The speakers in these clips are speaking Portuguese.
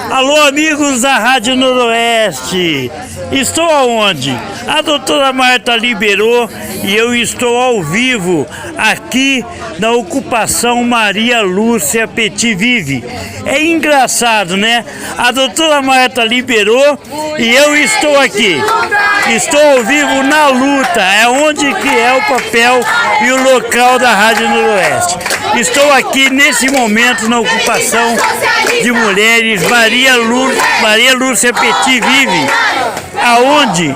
Alô, amigos da Rádio Noroeste. Estou aonde? A doutora Marta liberou e eu estou ao vivo aqui na ocupação Maria Lúcia Petit Vive. É engraçado, né? A doutora Marta liberou e eu estou aqui. Estou ao vivo na luta. É onde que é o papel e o local da Rádio Noroeste. Estou aqui nesse momento na ocupação de mulheres Maria Lúcia Petit Vive, aonde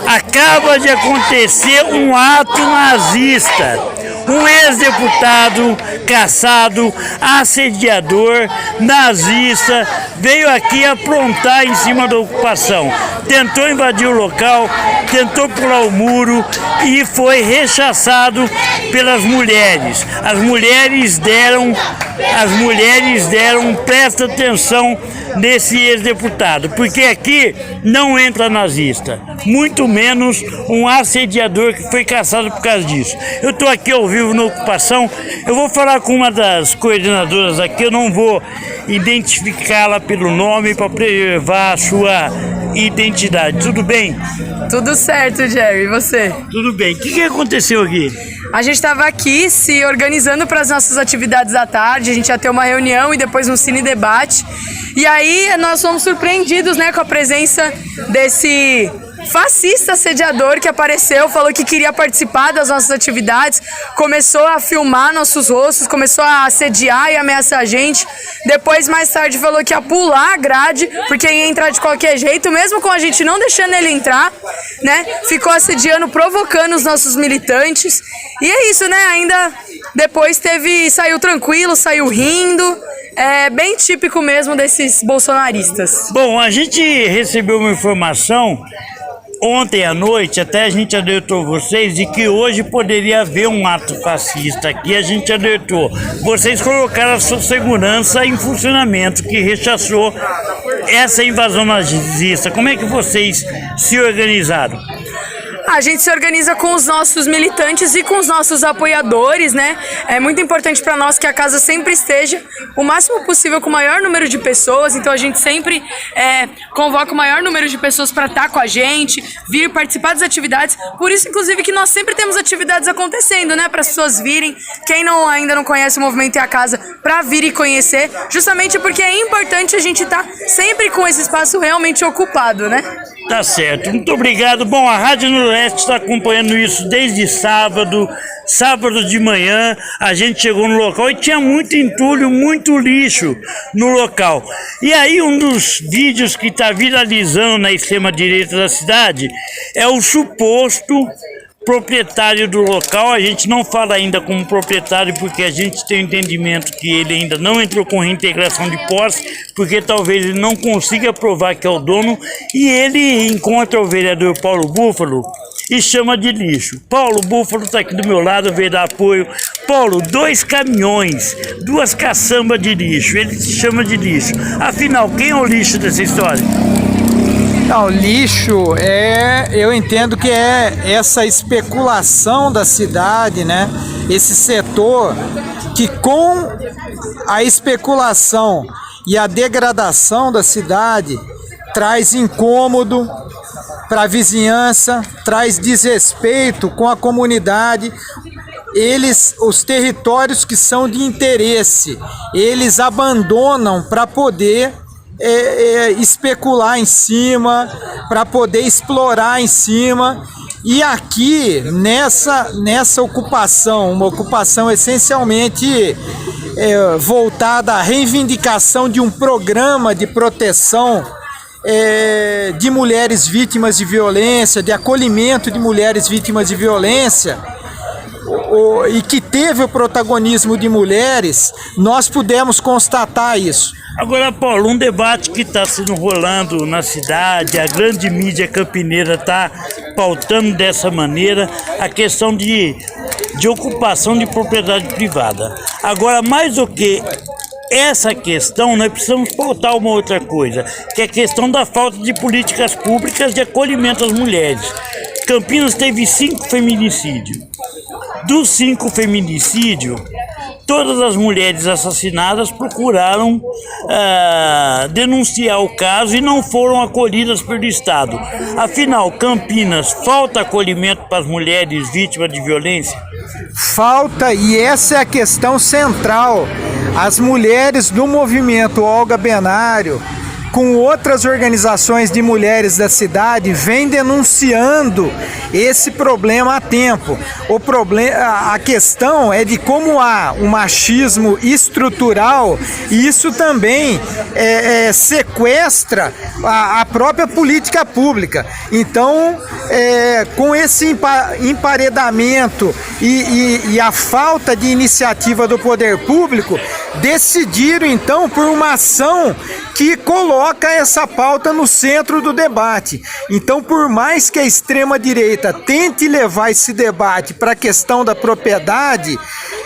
acaba de acontecer um ato nazista. Um ex-deputado caçado, assediador, nazista, veio aqui aprontar em cima da ocupação. Tentou invadir o local, tentou pular o muro e foi rechaçado pelas mulheres. As mulheres deram presta atenção nesse ex-deputado, porque aqui não entra nazista, muito menos um assediador que foi caçado por causa disso. Eu estou aqui ao vivo na ocupação, eu vou falar com uma das coordenadoras aqui, eu não vou identificá-la pelo nome para preservar a sua identidade. Tudo bem? Tudo certo, Jerry. E você? Tudo bem. O que aconteceu aqui? A gente estava aqui se organizando para as nossas atividades da tarde. A gente ia ter uma reunião e depois um cine debate. E aí nós fomos surpreendidos, né, com a presença desse fascista assediador que apareceu, falou que queria participar das nossas atividades, começou a filmar nossos rostos, começou a assediar e ameaçar a gente. Depois, mais tarde, falou que ia pular a grade, porque ia entrar de qualquer jeito, mesmo com a gente não deixando ele entrar, né? Ficou assediando, provocando os nossos militantes. E é isso, né? Ainda depois saiu tranquilo, saiu rindo. É bem típico mesmo desses bolsonaristas. Bom, a gente recebeu uma informação ontem à noite, até a gente alertou vocês de que hoje poderia haver um ato fascista aqui, a gente alertou. Vocês colocaram a sua segurança em funcionamento, que rechaçou essa invasão nazista. Como é que vocês se organizaram? A gente se organiza com os nossos militantes e com os nossos apoiadores, né? É muito importante para nós que a casa sempre esteja o máximo possível com o maior número de pessoas, então a gente sempre convoca o maior número de pessoas para estar com a gente, vir participar das atividades. Por isso, inclusive, que nós sempre temos atividades acontecendo, né? Para as pessoas virem, quem ainda não conhece o Movimento e a Casa, para vir e conhecer, justamente porque é importante a gente estar sempre com esse espaço realmente ocupado, né? Tá certo, muito obrigado. Bom, a Rádio Noroeste está acompanhando isso desde sábado de manhã. A gente chegou no local e tinha muito entulho, muito lixo no local. E aí um dos vídeos que está viralizando na extrema-direita da cidade é o suposto proprietário do local. A gente não fala ainda como proprietário porque a gente tem o entendimento que ele ainda não entrou com reintegração de posse, porque talvez ele não consiga provar que é o dono, e ele encontra o vereador Paulo Búfalo e chama de lixo. Paulo Búfalo está aqui do meu lado, veio dar apoio. Paulo, 2 caminhões, 2 caçambas de lixo, ele se chama de lixo. Afinal, quem é o lixo dessa história? Não, lixo eu entendo que é essa especulação da cidade, né? Esse setor que, com a especulação e a degradação da cidade, traz incômodo para a vizinhança, traz desrespeito com a comunidade. Os territórios que são de interesse, eles abandonam para poder especular em cima, para poder explorar em cima. E aqui, nessa ocupação, uma ocupação essencialmente voltada à reivindicação de um programa de proteção de mulheres vítimas de violência, de acolhimento de mulheres vítimas de violência, e que teve o protagonismo de mulheres, nós pudemos constatar isso. Agora, Paulo, um debate que está se rolando na cidade, a grande mídia campineira está pautando dessa maneira a questão de ocupação de propriedade privada. Agora, mais do que essa questão, nós precisamos pautar uma outra coisa, que é a questão da falta de políticas públicas de acolhimento às mulheres. Campinas teve 5 feminicídios. Dos 5 feminicídios, todas as mulheres assassinadas procuraram denunciar o caso e não foram acolhidas pelo Estado. Afinal, Campinas, falta acolhimento para as mulheres vítimas de violência? Falta, e essa é a questão central. As mulheres do movimento Olga Benário, com outras organizações de mulheres da cidade, vem denunciando esse problema há tempo. A questão é de como há um machismo estrutural, e isso também sequestra a própria política pública. Então, com esse emparedamento e a falta de iniciativa do poder público, decidiram então por uma ação que coloca essa pauta no centro do debate. Então, por mais que a extrema-direita tente levar esse debate para a questão da propriedade,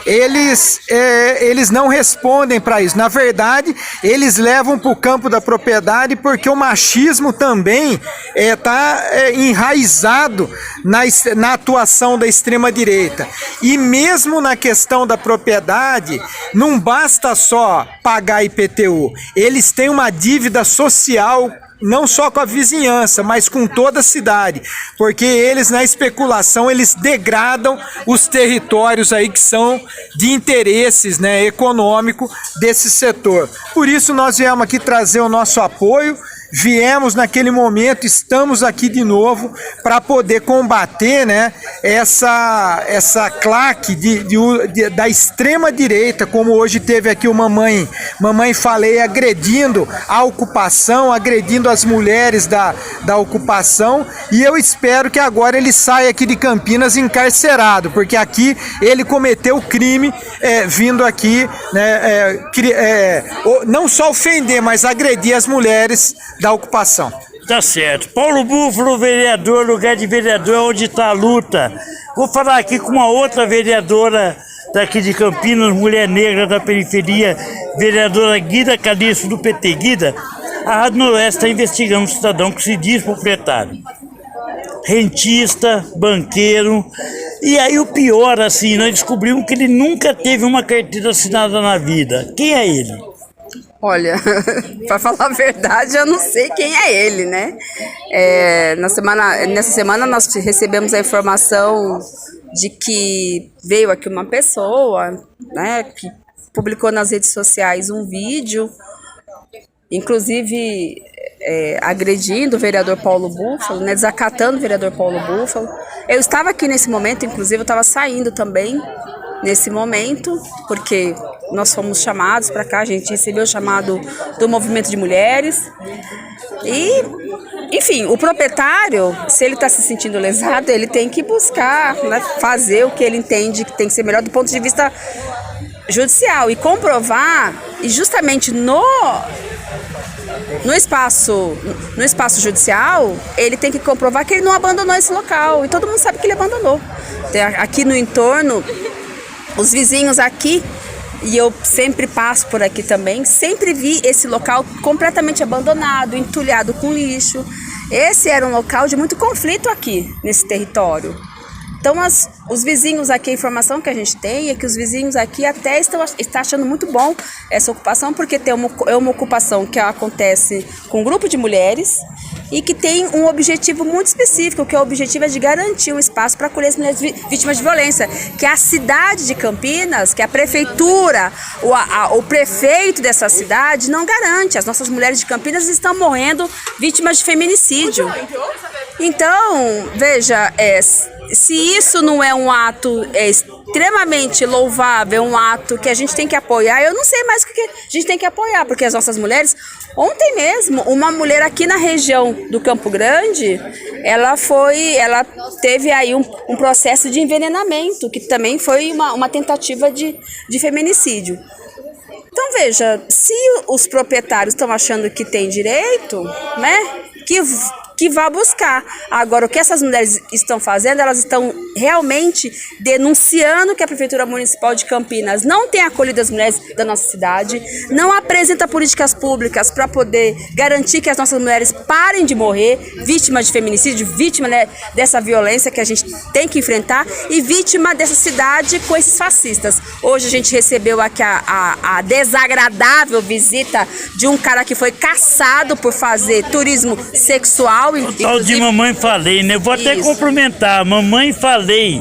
eles não respondem para isso. Na verdade, eles levam para o campo da propriedade porque o machismo também está enraizado na atuação da extrema-direita. E mesmo na questão da propriedade, não basta só pagar IPTU, eles têm uma dívida social não só com a vizinhança, mas com toda a cidade, porque eles na especulação eles degradam os territórios aí que são de interesses, né, econômico desse setor. Por isso nós viemos aqui trazer o nosso apoio. Viemos naquele momento, estamos aqui de novo para poder combater, né, essa claque da extrema direita, como hoje teve aqui o Mamãe Falei, agredindo a ocupação, agredindo as mulheres da ocupação, e eu espero que agora ele saia aqui de Campinas encarcerado, porque aqui ele cometeu crime vindo aqui, né, não só ofender, mas agredir as mulheres da ocupação. Tá certo. Paulo Búfalo, vereador, lugar de vereador onde está a luta. Vou falar aqui com uma outra vereadora daqui de Campinas, mulher negra da periferia, vereadora Guida Calixto, do PT. Guida, a Rádio Noroeste está investigando um cidadão que se diz proprietário, rentista, banqueiro, e aí o pior, assim, nós descobrimos que ele nunca teve uma carteira assinada na vida. Quem é ele? Olha, para falar a verdade, eu não sei quem é ele, né? Nessa semana nós recebemos a informação de que veio aqui uma pessoa, né, que publicou nas redes sociais um vídeo, inclusive agredindo o vereador Paulo Búfalo, né, desacatando o vereador Paulo Búfalo. Eu estava aqui nesse momento, inclusive eu estava saindo também nesse momento, porque nós fomos chamados para cá, a gente recebeu o chamado do movimento de mulheres. E, enfim, o proprietário, se ele está se sentindo lesado, ele tem que buscar, né, fazer o que ele entende que tem que ser melhor do ponto de vista judicial e comprovar, e justamente no espaço judicial, ele tem que comprovar que ele não abandonou esse local, e todo mundo sabe que ele abandonou. Aqui no entorno, os vizinhos aqui, e eu sempre passo por aqui também, sempre vi esse local completamente abandonado, entulhado com lixo. Esse era um local de muito conflito aqui, nesse território. Então, os vizinhos aqui, a informação que a gente tem é que os vizinhos aqui até estão achando muito bom essa ocupação, porque é uma ocupação que acontece com um grupo de mulheres e que tem um objetivo muito específico, que é o objetivo de garantir um espaço para acolher as mulheres vítimas de violência, que a cidade de Campinas, que a prefeitura, o prefeito dessa cidade não garante. As nossas mulheres de Campinas estão morrendo vítimas de feminicídio. Então, veja, se isso não é um ato extremamente louvável, um ato que a gente tem que apoiar, eu não sei mais o que a gente tem que apoiar, porque as nossas mulheres, ontem mesmo, uma mulher aqui na região do Campo Grande, ela teve aí um processo de envenenamento, que também foi uma tentativa de feminicídio. Então, veja, se os proprietários estão achando que tem direito, né, que que vá buscar. Agora, o que essas mulheres estão fazendo, elas estão realmente denunciando que a Prefeitura Municipal de Campinas não tem acolhido as mulheres da nossa cidade, não apresenta políticas públicas para poder garantir que as nossas mulheres parem de morrer, vítimas de feminicídio, vítima, né, dessa violência que a gente tem que enfrentar e vítima dessa cidade com esses fascistas. Hoje a gente recebeu aqui a desagradável visita de um cara que foi caçado por fazer turismo sexual. Tal de mamãe falei, né? Vou até cumprimentar. Mamãe falei.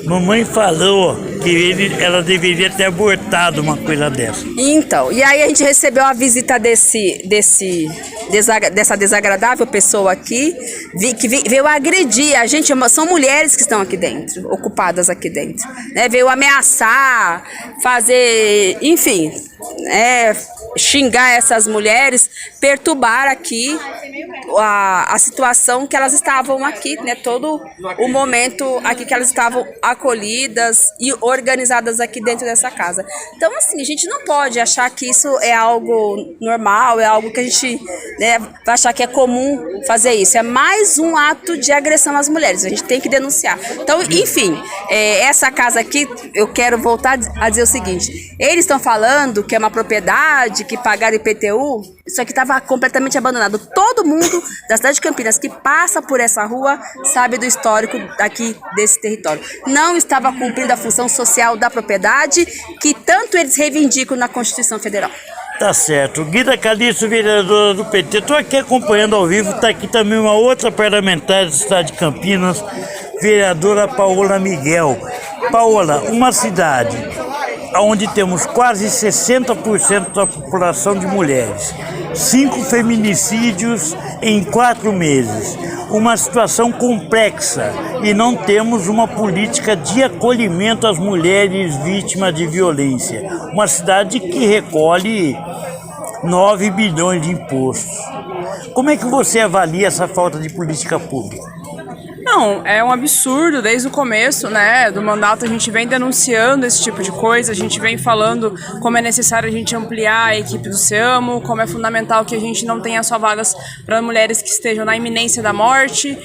Mamãe falou que ela deveria ter abortado uma coisa dessa. Então, e aí a gente recebeu a visita dessa desagradável pessoa aqui, que veio agredir a gente. São mulheres que estão aqui dentro, ocupadas aqui dentro, né? Veio ameaçar, fazer, enfim, xingar essas mulheres, perturbar aqui a situação que elas estavam aqui, né? Todo o momento aqui que elas estavam acolhidas e organizadas aqui dentro dessa casa. Então, assim, a gente não pode achar que isso é algo normal, é algo que a gente, né, vai achar que é comum fazer isso. É mais um ato de agressão às mulheres. A gente tem que denunciar. Então, enfim, essa casa aqui, eu quero voltar a dizer o seguinte: eles estão falando que é uma propriedade, que pagaram IPTU. Isso aqui estava completamente abandonado. Todo mundo da cidade de Campinas que passa por essa rua sabe do histórico aqui desse território. Não estava cumprindo a função social da propriedade que tanto eles reivindicam na Constituição Federal. Tá certo. Guida Calixto, vereadora do PT. Estou aqui acompanhando ao vivo. Está aqui também uma outra parlamentar da cidade de Campinas, vereadora Paola Miguel. Paola, uma cidade onde temos quase 60% da população de mulheres, 5 feminicídios em 4 meses, uma situação complexa e não temos uma política de acolhimento às mulheres vítimas de violência. Uma cidade que recolhe 9 bilhões de impostos. Como é que você avalia essa falta de política pública? Não, é um absurdo. Desde o começo, né, do mandato a gente vem denunciando esse tipo de coisa, a gente vem falando como é necessário a gente ampliar a equipe do SEAMO, como é fundamental que a gente não tenha só vagas para mulheres que estejam na iminência da morte,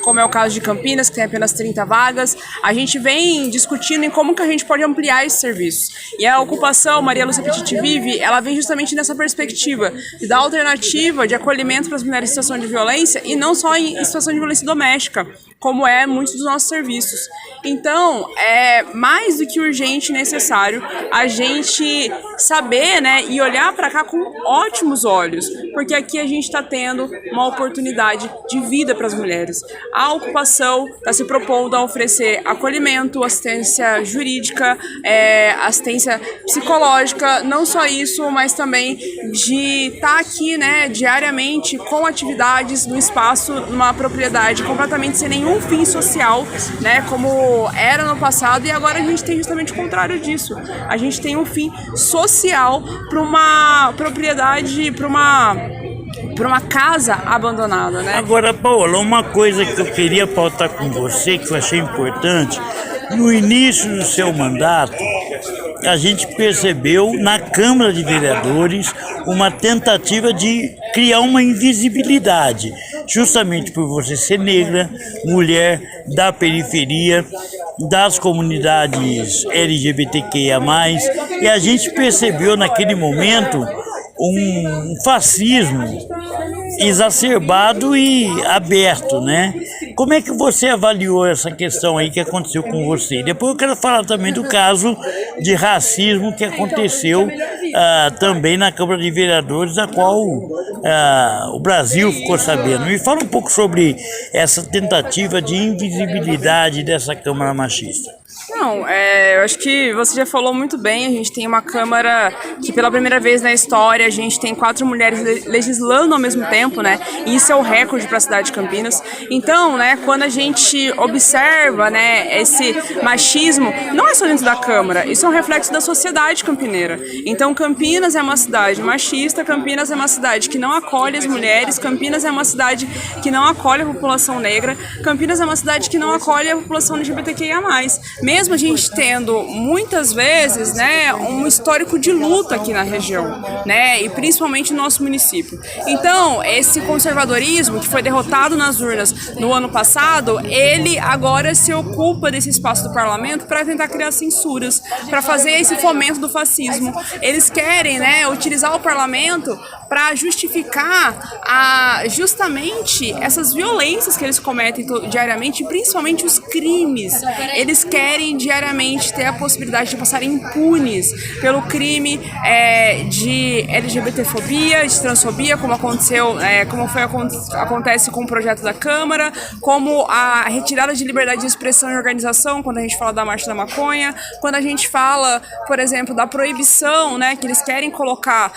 como é o caso de Campinas, que tem apenas 30 vagas. A gente vem discutindo em como que a gente pode ampliar esses serviços. E a ocupação Maria Lúcia Petit Vive, ela vem justamente nessa perspectiva de dar alternativa de acolhimento para as mulheres em situação de violência e não só em situação de violência doméstica, como é muitos dos nossos serviços. Então, é mais do que urgente e necessário a gente saber, né, e olhar para cá com ótimos olhos, porque aqui a gente está tendo uma oportunidade de vida para as mulheres. A ocupação está se propondo a oferecer acolhimento, assistência jurídica, assistência psicológica, não só isso, mas também de estar aqui, né, diariamente com atividades no espaço, numa propriedade completamente sem nenhum fim social, né, como era no passado, e agora a gente tem justamente o contrário disso. A gente tem um fim social para uma propriedade, para uma casa abandonada, né? Agora, Paola, uma coisa que eu queria pautar com você, que eu achei importante, no início do seu mandato, a gente percebeu na Câmara de Vereadores uma tentativa de criar uma invisibilidade, justamente por você ser negra, mulher da periferia, das comunidades LGBTQIA+, e a gente percebeu naquele momento um fascismo exacerbado e aberto, né? Como é que você avaliou essa questão aí que aconteceu com você? Depois eu quero falar também do caso de racismo que aconteceu também na Câmara de Vereadores, a qual o Brasil ficou sabendo. Me fala um pouco sobre essa tentativa de invisibilidade dessa Câmara machista. Não, eu acho que você já falou muito bem. A gente tem uma Câmara que pela primeira vez na história a gente tem 4 mulheres legislando ao mesmo tempo, né? E isso é o recorde para a cidade de Campinas. Então, né, quando a gente observa, né, esse machismo, não é só dentro da Câmara, isso é um reflexo da sociedade campineira. Então, Campinas é uma cidade machista, Campinas é uma cidade que não acolhe as mulheres, Campinas é uma cidade que não acolhe a população negra, Campinas é uma cidade que não acolhe a população LGBTQIA+. Mesmo mesmo a gente tendo muitas vezes, né, um histórico de luta aqui na região, né, e principalmente no nosso município. Então, esse conservadorismo que foi derrotado nas urnas no ano passado, ele agora se ocupa desse espaço do parlamento para tentar criar censuras, para fazer esse fomento do fascismo. Eles querem, né, utilizar o parlamento para justificar justamente essas violências que eles cometem diariamente, principalmente os crimes. Eles querem diariamente ter a possibilidade de passar impunes pelo crime de LGBTfobia, de transfobia, como aconteceu, acontece com o projeto da Câmara, como a retirada de liberdade de expressão e organização, quando a gente fala da Marcha da Maconha, quando a gente fala, por exemplo, da proibição, né, que eles querem colocar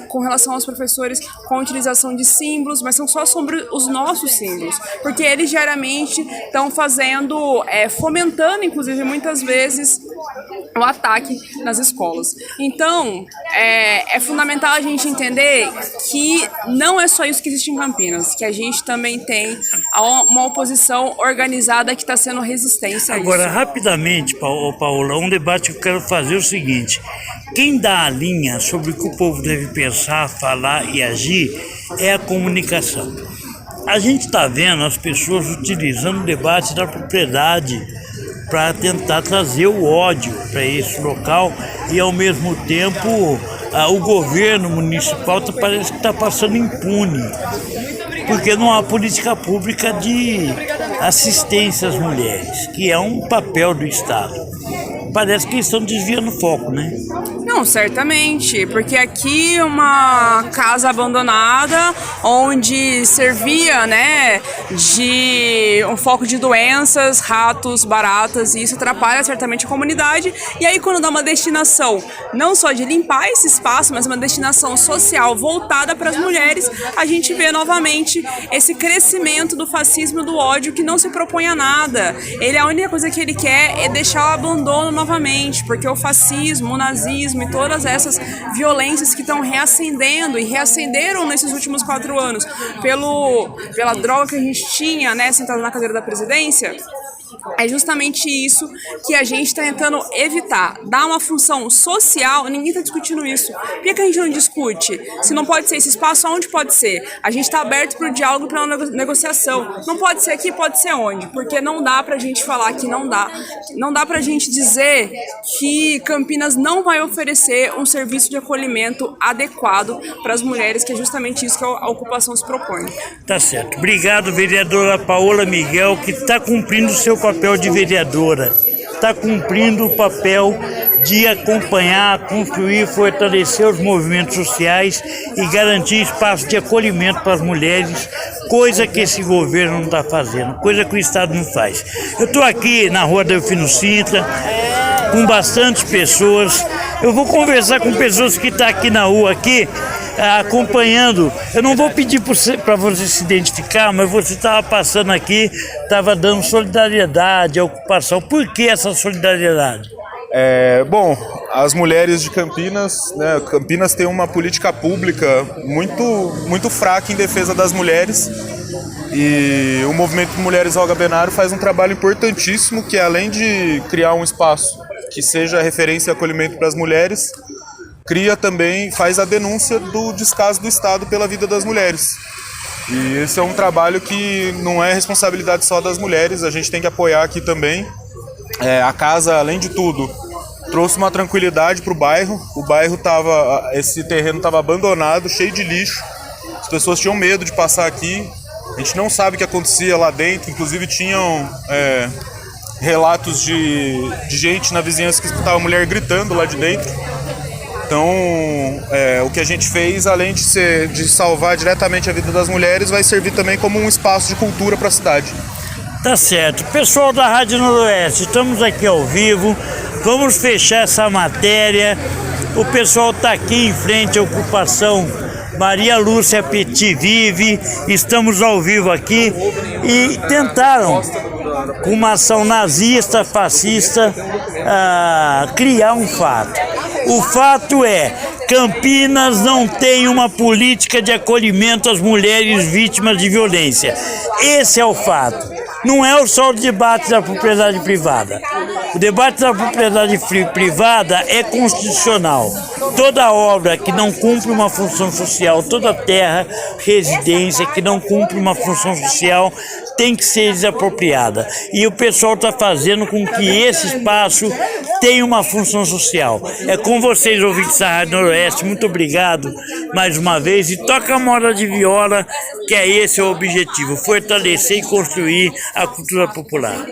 com relação aos professores com a utilização de símbolos, mas são só sobre os nossos símbolos, porque eles diariamente estão fomentando, inclusive muitas vezes, o ataque nas escolas. Então, é fundamental a gente entender que não é só isso que existe em Campinas, que a gente também tem uma oposição organizada que está sendo resistência a isso. Agora, rapidamente, Paola, um debate que eu quero fazer é o seguinte: quem dá a linha sobre o que o povo deve pensar, falar e agir é a comunicação. A gente está vendo as pessoas utilizando o debate da propriedade para tentar trazer o ódio para esse local e, ao mesmo tempo, o governo municipal parece que está passando impune, porque não há política pública de assistência às mulheres, que é um papel do Estado. Parece que eles estão desviando o foco, né? Não, certamente, porque aqui uma casa abandonada onde servia, né, de um foco de doenças, ratos, baratas, e isso atrapalha certamente a comunidade. E aí quando dá uma destinação não só de limpar esse espaço, mas uma destinação social voltada para as mulheres, a gente vê novamente esse crescimento do fascismo e do ódio que não se propõe a nada. A única coisa que ele quer é deixar o abandono novamente, porque o fascismo, o nazismo e todas essas violências que estão reacendendo e reacenderam nesses últimos 4 anos pela droga que a gente tinha, né, sentado na cadeira da presidência, é justamente isso que a gente está tentando evitar. Dar uma função social, ninguém está discutindo isso. Por que a gente não discute? Se não pode ser esse espaço, aonde pode ser? A gente está aberto para o diálogo, para uma negociação. Não pode ser aqui, pode ser onde? Porque não dá para a gente falar que não dá. Não dá para a gente dizer que Campinas não vai oferecer um serviço de acolhimento adequado para as mulheres, que é justamente isso que a ocupação se propõe. Tá certo. Obrigado, vereadora Paola Miguel, que está cumprindo o seu papel de vereadora, está cumprindo o papel de acompanhar, construir, fortalecer os movimentos sociais e garantir espaço de acolhimento para as mulheres, coisa que esse governo não está fazendo, coisa que o Estado não faz. Eu estou aqui na Rua Delfino Sintra, com bastantes pessoas. Eu vou conversar com pessoas que estão aqui na rua, aqui, acompanhando. Eu não vou pedir para você se identificar, mas você estava passando aqui, estava dando solidariedade à ocupação. Por que essa solidariedade? Bom, as mulheres de Campinas, né, Campinas tem uma política pública muito fraca em defesa das mulheres, e o Movimento Mulheres Olga Benário faz um trabalho importantíssimo, que além de criar um espaço que seja referência e acolhimento para as mulheres, faz a denúncia do descaso do Estado pela vida das mulheres. E esse é um trabalho que não é responsabilidade só das mulheres, a gente tem que apoiar aqui também. A casa, além de tudo, trouxe uma tranquilidade para o bairro. Esse terreno estava abandonado, cheio de lixo. As pessoas tinham medo de passar aqui. A gente não sabe o que acontecia lá dentro. Inclusive tinham relatos de gente na vizinhança que escutava a mulher gritando lá de dentro. Então, o que a gente fez, além de salvar diretamente a vida das mulheres, vai servir também como um espaço de cultura para a cidade. Tá certo. Pessoal da Rádio Noroeste, estamos aqui ao vivo, vamos fechar essa matéria. O pessoal está aqui em frente à ocupação Maria Lúcia Petit Vive, estamos ao vivo aqui e tentaram, com uma ação nazista, fascista, criar um fato. O fato é Campinas não tem uma política de acolhimento às mulheres vítimas de violência. Esse é o fato. Não é só o debate da propriedade privada. O debate da propriedade privada é constitucional. Toda obra que não cumpre uma função social, toda terra, residência que não cumpre uma função social, tem que ser desapropriada. E o pessoal está fazendo com que esse espaço tenha uma função social. É com vocês, ouvintes da Rádio Noroeste. Muito obrigado mais uma vez. E toca a moda de viola, que é esse o objetivo: fortalecer e construir a cultura popular.